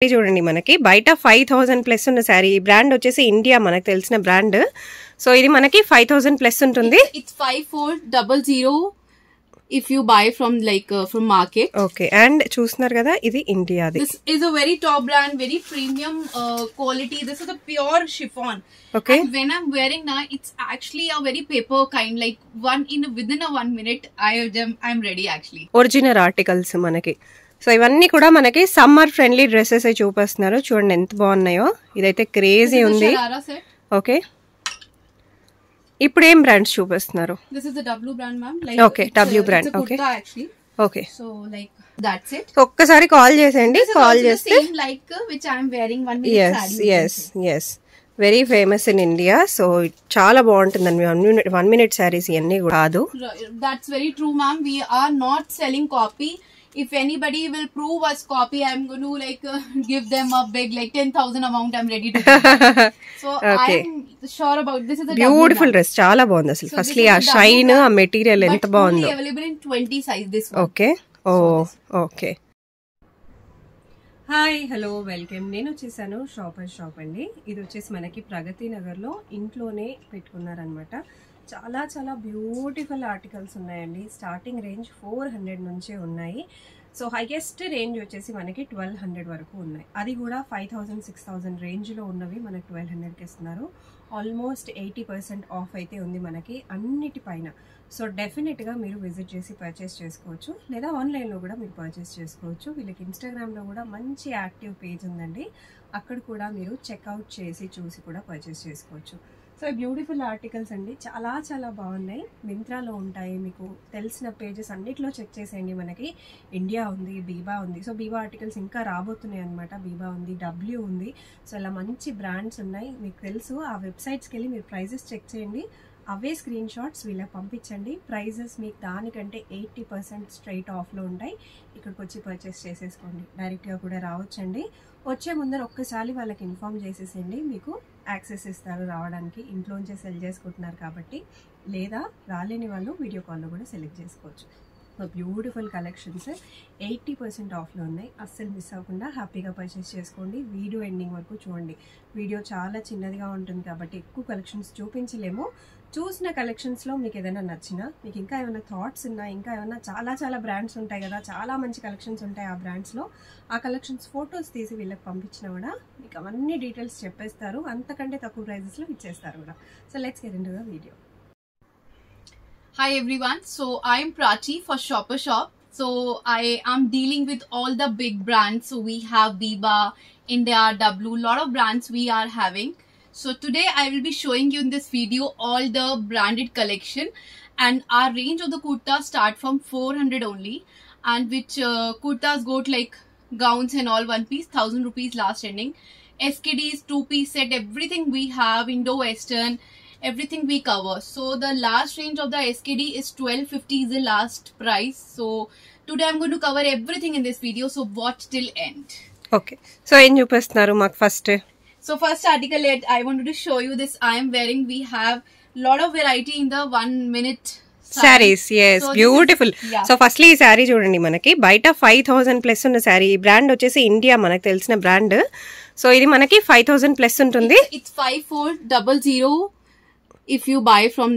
చూడండి మనకి బయట 5000 ప్లస్ ఉన్న సారీ ఈ బ్రాండ్ వచ్చేసి ఇండియా మనకు తెలిసిన బ్రాండ్ సో ఇది మనకి 5000 ప్లస్ ఉంటుంది it's 5400 if you buy from from market. Okay, and చూస్తున్నారు కదా ఇది ఇండియాది. This is a very top brand, very premium quality. This is a pure chiffon. Okay. And when I'm wearing now, it's actually a very paper kind. Like within a 1 minute, I'm ready actually. Original articles మనకి. So ఇవన్నీ కూడా మనకి summer friendly dresses చూపిస్తున్నారు. చూడండి ఎంత బాగున్నాయో. ఇదైతే crazy ఉంది. ఓకే, ఇప్పుడు ఏం బ్రాండ్స్ చూపిస్తున్నారు? This is the W brand, ma'am. Okay, W brand. Okay. Actually. Okay. So that's it. So ఒక్కసారి కాల్ చేసేయండి. కాల్ చేస్తే which I am wearing 1 minute saree. Yes. Very famous in India. So చాలా బాగుంటుందండి. 1 minute saris ఇవన్నీ కూడా కాదు. That's very true, ma'am. We are not selling copy. If anybody will prove us copy, I'm going to give them a big 10,000 amount. I'm ready to give them. So okay. I'm sure about this. Is the beautiful dress. Chala బాగుంది అసలు. Firstly ఆ shine ఆ material ఎంత బాగుందో. Available in 20 size this one. Okay. Okay. Hi hello welcome. నేను వచ్చేసాను shop అండి. ఇది వచ్చేసి మనకి ప్రగతి నగర్లో ఇంట్లోనే పెట్టుకున్నారనమాట. చాలా చాలా బ్యూటిఫుల్ ఆర్టికల్స్ ఉన్నాయండి. స్టార్టింగ్ రేంజ్ 400 నుంచే ఉన్నాయి. సో హైయెస్ట్ రేంజ్ వచ్చేసి మనకి 1200 వరకు ఉన్నాయి. అది కూడా 5000 6000 రేంజ్లో ఉన్నవి మనకి 1200కి ఇస్తున్నారు. ఆల్మోస్ట్ 80% ఆఫ్ అయితే ఉంది మనకి అన్నిటిపైన. సో డెఫినెట్గా మీరు విజిట్ చేసి పర్చేస్ చేసుకోవచ్చు, లేదా ఆన్లైన్లో కూడా మీరు పర్చేస్ చేసుకోవచ్చు. వీళ్ళకి ఇన్స్టాగ్రామ్లో కూడా మంచి యాక్టివ్ పేజ్ ఉందండి. అక్కడ కూడా మీరు చెక్అవుట్ చేసి చూసి కూడా పర్చేస్ చేసుకోవచ్చు. సో బ్యూటిఫుల్ ఆర్టికల్స్ అండి, చాలా చాలా బాగున్నాయి. మింత్రాలో ఉంటాయి, మీకు తెలిసిన పేజెస్ అన్నిట్లో చెక్ చేసేయండి. మనకి ఇండియా ఉంది, బీబా ఉంది. సో బీబా ఆర్టికల్స్ ఇంకా రాబోతున్నాయి అనమాట. బీబా ఉంది, డబ్ల్యూ ఉంది. సో ఇలా మంచి బ్రాండ్స్ ఉన్నాయి, మీకు తెలుసు. ఆ వెబ్సైట్స్కి వెళ్ళి మీరు ప్రైజెస్ చెక్ చేయండి. అవే స్క్రీన్ షాట్స్ వీళ్ళకి పంపించండి. ప్రైజెస్ మీకు దానికంటే 80% స్ట్రైట్ ఆఫ్లో ఉంటాయి. ఇక్కడికి వచ్చి పర్చేస్ చేసేసుకోండి. డైరెక్ట్గా కూడా రావచ్చండి. వచ్చే ముందర ఒక్కసారి వాళ్ళకి ఇన్ఫార్మ్ చేసేసేయండి, మీకు యాక్సెస్ ఇస్తారు రావడానికి. ఇంట్లోంచే సెల్ చేసుకుంటున్నారు కాబట్టి. లేదా రాలేని వాళ్ళు వీడియో కాల్లో కూడా సెలెక్ట్ చేసుకోవచ్చు. బ్యూటిఫుల్ కలెక్షన్స్ 80% ఆఫ్లో ఉన్నాయి. అస్సలు మిస్ అవ్వకుండా హ్యాపీగా పర్చేస్ చేసుకోండి. వీడియో ఎండింగ్ వరకు చూడండి. వీడియో చాలా చిన్నదిగా ఉంటుంది కాబట్టి ఎక్కువ కలెక్షన్స్ చూపించలేము. చూసిన కలెక్షన్స్లో మీకు ఏదైనా నచ్చినా, మీకు ఇంకా ఏమైనా థాట్స్ ఉన్నా, ఇంకా ఏమైనా చాలా చాలా బ్రాండ్స్ ఉంటాయి కదా, చాలా మంచి కలెక్షన్స్ ఉంటాయి ఆ బ్రాండ్స్లో. ఆ కలెక్షన్స్ ఫొటోస్ తీసి వీళ్ళకి పంపించినా కూడా మీకు అవన్నీ డీటెయిల్స్ చెప్పేస్తారు. అంతకంటే తక్కువ ప్రైజెస్లో ఇచ్చేస్తారు కూడా. So let's get into the video. Hi everyone, so I am Prachi for Shopper Shop. So I am dealing with all the big brands. So we have Biba, India, W, lot of brands we are having. So today I will be showing you in this video all the branded collection, and our range of the kurtas start from 400 only, and which kurtas go to gowns and all one piece, 1000 rupees last ending. SKDs, 2-piece set, everything we have, Indo-Western, everything we cover. So the last range of the SKD is 1250 is the last price. So today I'm going to cover everything in this video, so watch till end. Okay, so ఏం చూపిస్తున్నారు మాకు first? So first article I wanted to show you this I am wearing. We have lot of variety in the 1 minute sarees. Yes, so beautiful. So firstly ఈ sorry చూడండి, మనకి బయట 5000 plus ఉన్న sorry. ఈ brand వచ్చేసి India మనకు తెలిసిన brand. So ఇది మనకి 5000 ప్లస్ ఉంటుంది. It's 5400 if you buy from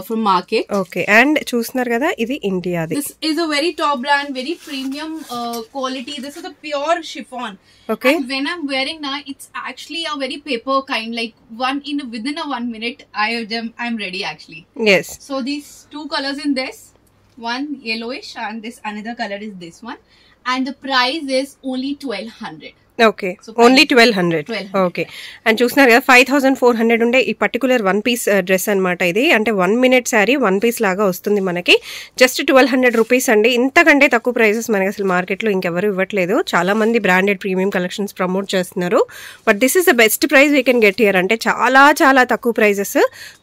from market. Okay, and చూస్తున్నారు కదా ఇది ఇండియాది. This is a very top brand, very premium quality. This is a pure chiffon. Okay. And when I'm wearing now, it's actually a very paper kind. Within a 1 minute, I'm ready actually. Yes. So these two colors in this, one yellowish and this another color is this one, and the price is only 1200. Okay, only 1200. Okay, and చూస్తున్నారు కదా 5400 ఉండే ఈ particular 1 piece dress అనమాట ఇది. అంటే 1 minute sari 1 piece లాగా వస్తుంది మనకి. జస్ట్ 1200 రూపీస్ అండి. ఇంతకంటే తక్కువ ప్రైజెస్ మనకి అసలు మార్కెట్లో ఇంకెవరు ఇవ్వట్లేదు. చాలా మంది బ్రాండెడ్ ప్రీమియం కలెక్షన్స్ ప్రమోట్ చేస్తున్నారు, but this is the best price we can get here. అంటే చాలా చాలా తక్కువ ప్రైజెస్,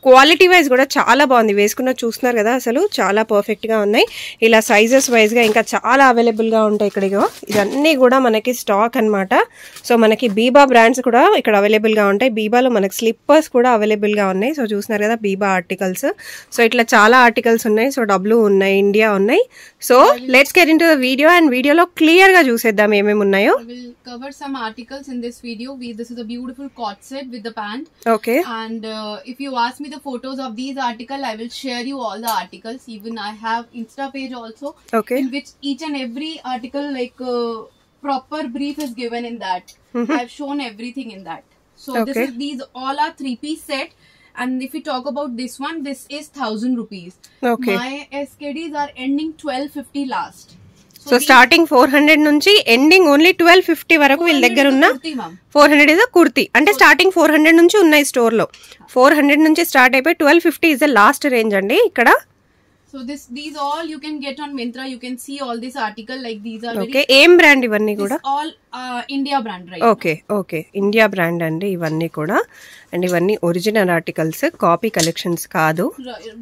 క్వాలిటీ వైజ్ కూడా చాలా బాగుంది. వేసుకున్న చూస్తున్నారు కదా అసలు చాలా పర్ఫెక్ట్గా ఉన్నాయి. ఇలా సైజెస్ వైజ్గా ఇంకా చాలా అవైలబుల్గా ఉంటాయి ఇక్కడ. ఇవన్నీ కూడా మనకి స్టాక్ అనమాట. సో మనకి బీబా బ్రాండ్స్ కూడా ఇక్కడ అవైలబుల్గా ఉంటాయి. బీబాలో మనకి స్లిప్పర్స్ కూడా అవైలబుల్గా ఉన్నాయి. సో చూస్తున్నారు కదా బీబా ఆర్టికల్స్. సో ఇట్లా చాలా ఆర్టికల్స్ ఉన్నాయి. సో డబ్ల్యూ ఉన్నాయి, ఇండియా ఉన్నాయి. So let's get into the video and వీడియోలో క్లియర్గా చూసేద్దాం ఏమేమి ఉన్నాయో. I will cover some articles in this video. This is a beautiful coat set with the pant. Okay. And if you ask me the photos of these articles, I will share you all the articles. Even I have Insta page also. Okay. In which each and every article like proper brief is given in that. I've shown everything in that. So Okay. these all are 3-piece set. And if we talk about this one, this is 1,000 rupees. Okay. My SKDs are ending 1250 last. So starting 400 నుంచి ending only 1250 వరకు వీళ్ళ దగ్గర ఉన్న 400 is a kurti. అంటే starting 400 నుంచి ఉన్నాయి store లో. 400 నుంచి స్టార్ట్ అయిపోయి 1250 ఇస్ ద లాస్ట్ రేంజ్ అండి ఇక్కడ. So these all you can get on Myntra. You can see all this article like these are okay. ఏం బ్రాండ్ ఇవన్నీ కూడా? all India brand, right? Okay okay, India brand అండి ఇవన్నీ కూడా. And ఇవన్నీ original articles, copy collections కాదు.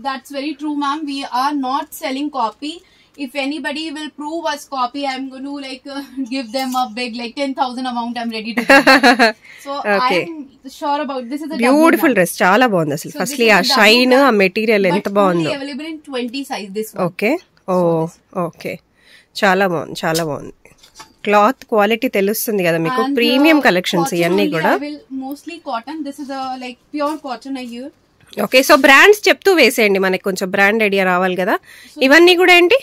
That's very true, ma'am. We are not selling copy. If anybody will prove us copy, I'm going to like give them a big like 10,000 amount. I'm ready to give that. So Okay. I'm sure about this is a beautiful dress, చాలా బాగుంది అసలు. Firstly ఆ shine, ఆ material ఎంత బాగుందో. available in 20 size this one. Okay. Oh okay, చాలా బాగుంది, చాలా బాగుంది. క్లాత్ క్వాలిటీ తెలుస్తుంది కదా మీకు. ప్రీమియం కలెక్షన్స్ ఇవన్నీ కూడా. Mostly cotton. This is a like pure cotton I use. Okay. So brands చెప్తూ వేసేయండి, మనకి కొంచెం బ్రాండ్ ఐడియా రావాలి కదా. ఇవన్నీ కూడా ఏంటి?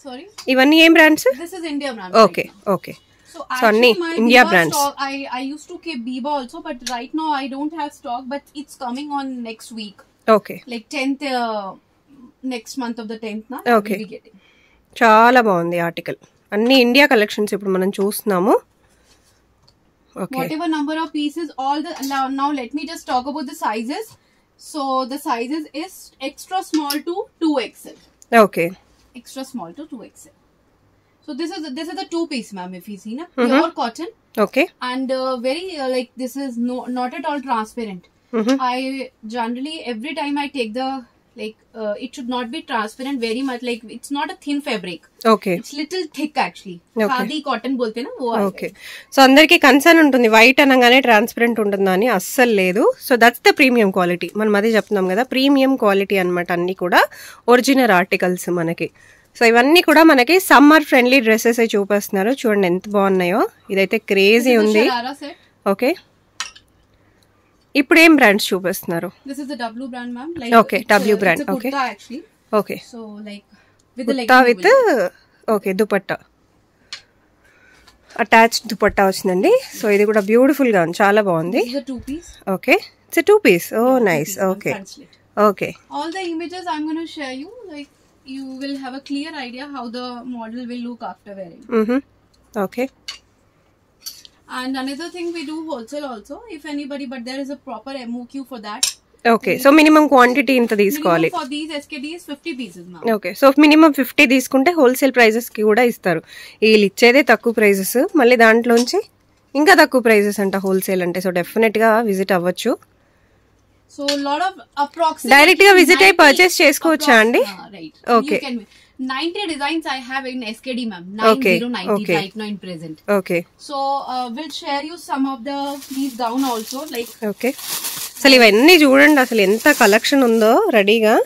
Sorry, ఇవన్నీ ఏం brands? this is India brand. Okay okay. So అన్ని actually my India Biba brands. stock, I used to keep Biba also, but right now I don't have stock, but it's coming on next week, okay. like 10th next month of the 10th na. Okay. We'll be getting. చాలా బాగుంది article. అన్ని India collections ఇప్పుడు మనం చూస్తున్నాము. Okay. Whatever number of pieces, all the now let me just talk about the sizes. So the sizes is extra small to 2XL. Okay. Extra small to 2XL. So this is a 2-piece, ma'am. If you see na, pure cotton. Okay. And very like this is not at all transparent. I generally every time I take the like it should not be transparent very much, like it's not a thin fabric. Okay. It's little thick actually. Okay. Khadi cotton bolte na wo. Okay. So అందరికి concern ఉంటుంది white అనగానే transparent ఉంటుందా అని. అస్సలు లేదు. So that's the premium quality. మనం అదే చెప్తున్నాం కదా, ప్రీమియం క్వాలిటీ అనమాట. అన్ని కూడా ఒరిజినల్ ఆర్టికల్స్ మనకి. సో ఇవన్నీ కూడా మనకి సమ్మర్ ఫ్రెండ్లీ డ్రెస్సెస్ చూపిస్తున్నారు. చూడండి ఎంత బాగున్నాయో. ఇదైతే క్రేజీ ఉంది. Sharara set. ఓకే. ఇప్పుడు ఏం బ్రాండ్స్ చూపిస్తున్నారు? This is the W brand, ma'am. Like Okay, W brand. It's a Okay. kurta actually. Okay. So like with the kurta legging. With okay dupatta, attached dupatta వచ్చిందండి. సో ఇది కూడా బ్యూటిఫుల్ గా ఉంది, చాలా బాగుంది. This is a 2-piece. Okay. It's 2 piece. Oh nice. Okay Front slit. Okay. All the images I'm going to share you, like you will have a clear idea how the model will look after wearing. Okay. And another thing we do wholesale also, if anybody, but there is a proper MOQ for that. Okay. So minimum quantity ఇంత తీసుకోవాలి. Minimum for these SKDs 50 pieces now. Okay. So minimum 50 తీసుకుంటే wholesale prices కి కూడా ఇస్తారు. వీళ్ళు ఇచ్చేదే తక్కువ prices, మళ్ళీ దాంట్లోంచి ఇంకా తక్కువ ప్రైజెస్ అంట హోల్సేల్ అంటే. సో డెఫినెట్ గా విజిట్ అవ్వచ్చు. So a lot of approximately direct గా విజిట్ అయ్యి పర్చేస్ చేసుకోవచ్చా అండి? Right. Okay. You can 90 designs I have in SKD, ma'am. Okay. 9090 Okay. right now in present. Okay. So we'll share you some of these gown also, like. Okay. అసలు ఇవన్నీ చూడండి, అసలు ఎంత collection ఉందో రెడీగా.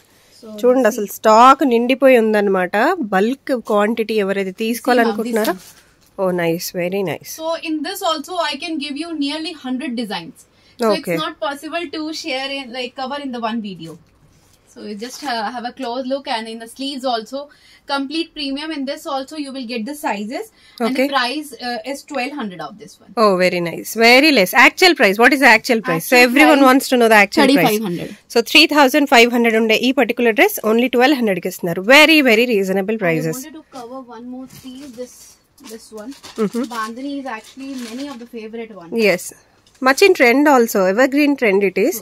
చూడండి అసలు స్టాక్ నిండిపోయి ఉందన్నమాట. బల్క్ క్వాంటిటీ ఎవరైతే తీసుకోవాలనుకుంటున్నారో. Oh nice, very nice. So in this also I can give you nearly 100 designs. So Okay. it's not possible to share in like cover in the one video. So you just have a close look, and in the sleeves also complete premium. In this also you will get the sizes, and Okay. the price is 1200 of this one. Oh, very nice. Very less. Actual price. What is the actual price? So Actual everyone price, wants to know the actual price. 3500. So 3500 unde ee particular dress only 1200 ki istunaru. Very very reasonable I prices. wanted to cover one more piece. This one. Bandhani is actually many of the favorite one. Yes. Much in trend also. Evergreen trend it is.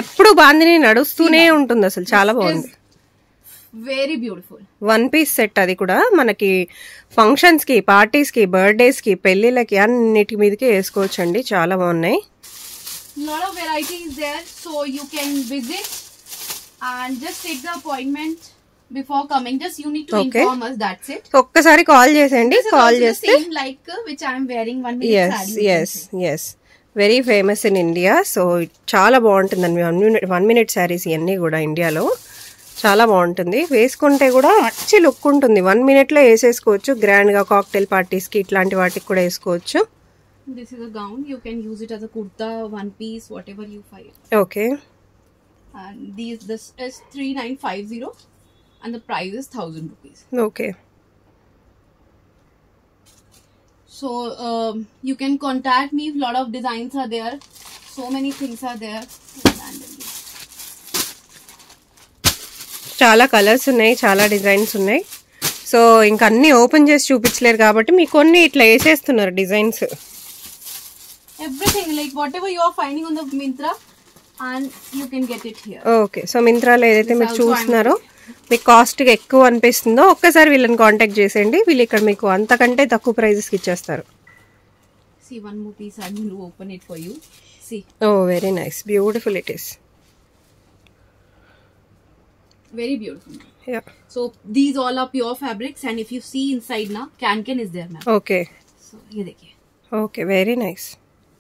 ఎప్పుడు బాందిని నడుస్తూనే ఉంటుంది అసలు. చాలా బాగుంది. Very beautiful 1 piece set. అది కూడా మనకి functions కి, పార్టీస్ కి, బర్త్డేస్ కి, పెళ్లిళ్ళకి అన్నిటి మీదకి వేసుకోవచ్చు అండి. చాలా బాగున్నాయి. lot of varieties there, so you can visit and just take the appointment before coming. Just you need to Okay. inform us. That's it. ఒక్కసారి కాల్ చేసేయండి. This is call also the చేస్తే same like which I am wearing 1 minute as saree. you can as say. As very famous in India. So చాలా బాగుంటుందండి. 1 minute saris ఇవన్నీ కూడా ఇండియాలో చాలా బాగుంటుంది. వేసుకుంటే కూడా మంచి లుక్ ఉంటుంది. 1 minute లో వేసేసుకోవచ్చు. గ్రాండ్గా కాక్టైల్ పార్టీస్కి ఇట్లాంటి వాటికి కూడా వేసుకోవచ్చు. This is a gown. You can use it as a kurta, one piece, whatever you find. Okay And this is 3950 and the price is 1000 rupees. Okay So you can contact me. A lot of designs are there. So many things are there. చాలా colours ఉన్నాయి, చాలా designs ఉన్నాయి. So ఇంకా అన్ని open చేసి చూపించలేరు కాబట్టి మీకు కొన్ని ఇట్లా వేసేస్తున్నారు designs. Everything like whatever you are finding on the Myntra, and you can get it here. Okay so మింత్రాలో ఏదైతే మీరు చూస్తున్నారో మీకు కాస్ట్గా ఎక్కువ అనిపిస్తుందో ఒక్కసారి వీళ్ళని కాంటాక్ట్ చేసేయండి. వీళ్ళు ఇక్కడ మీకు అంతకంటే తక్కువ ప్రైజెస్కి ఇచ్చేస్తారు. See one more piece. I'm going to open it for you. See. Oh very nice, beautiful it is. Very beautiful. Yeah. So these all are pure fabrics, and if you see inside now, can is there, ma'am. Okay So ye dekhiye. Okay very nice.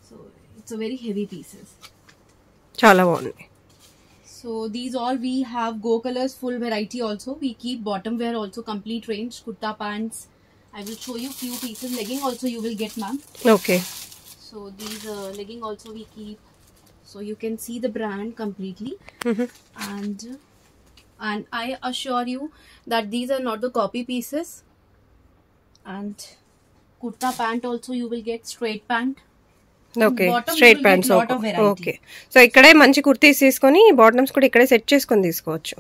So it's a very heavy pieces. చాలా బాగుంది. So these all we have go colors full variety also. We keep bottom wear also complete range, kurta pants. I will show you few pieces. Legging also you will get, ma'am. Okay So these legging also we keep. So you can see the brand completely. And I assure you that these are not the copy pieces. And kurta pant also you will get straight pant. Okay Bottom you straight will get pants. lot of variety. Okay so ఇక్కడే మంచి కుర్తీస్ తీసుకొని bottoms కూడా ఇక్కడే set చేసుకొని తీసుకోవచ్చు.